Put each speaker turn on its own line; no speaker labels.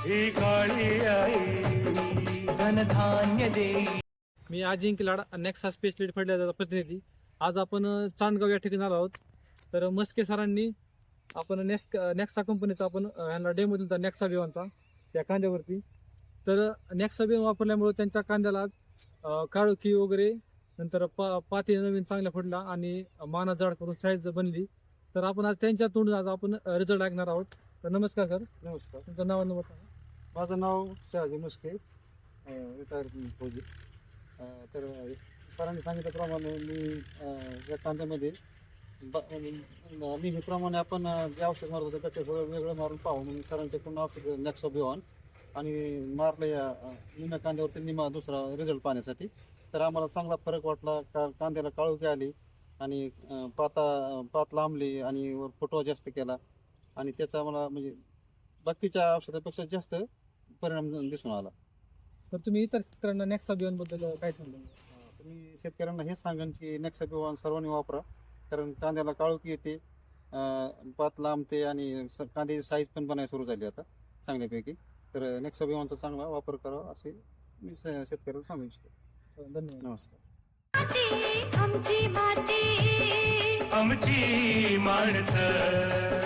ही काळी आई धनधान्य देई.
मी अजिंक्य लाड, नेक्सा स्पेशलिस्ट फर्टिलायझरचा प्रतिनिधी. आज आपण चांदगाव या ठिकाणी आलो आहोत. तर मस्के सरांनी आपण नेक्सा कंपनीचा आपण ह्यांना डेमो दिला नेक्सा बिवानचा त्या कांद्यावरती. तर नेक्सा बिवान वापरल्यामुळे त्यांच्या कांद्याला आज काळोखी वगैरे, नंतर पाती नवीन चांगल्या फुटला आणि माना जाड करून साईज बनली. तर आपण आज त्यांच्या तोंडून आज आपण रिझल्ट ऐकणार आहोत. तर नमस्कार सर.
नमस्कार.
तुमचं नाव नंबर सांगा.
माझं नाव शहाजी मस्के, रिटायर फौजी. तर सरांनी सांगितल्याप्रमाणे मी या कांद्यामध्ये नेहमीप्रमाणे आपण जे औषध मारत होतं त्याच्या थोडं वेगळं मारून पाहू म्हणून सरांच्याकडून औषध नेक्सा बिवान आणि मारलं या निम्या कांद्यावरती निमा दुसरा रिझल्ट पाहण्यासाठी. तर आम्हाला चांगला फरक वाटला. कांद्याला काळोखी आली आणि पात लांबली आणि वर फुटवा जास्त केला आणि त्याचा आम्हाला म्हणजे बाकीच्या औषधापेक्षा जास्त परिणाम दिसून आला.
तर तुम्ही इतर शेतकऱ्यांना नेक्सा बिवान बद्दल काय सांगा?
तुम्ही शेतकऱ्यांना हेच सांगेन की नेक्सा बिवान सर्वांनी वापरा, कारण कांद्याला काळोखी येते, पात लांबते आणि कांद्याची साईज पण बनायला सुरू झाली आता चांगल्यापैकी. तर नेक्सा बिवानचा चांगला वापर करावा असे मी शेतकऱ्यांना सांगू इच्छितो.
धन्यवाद.
नमस्कार.
आमची माणसं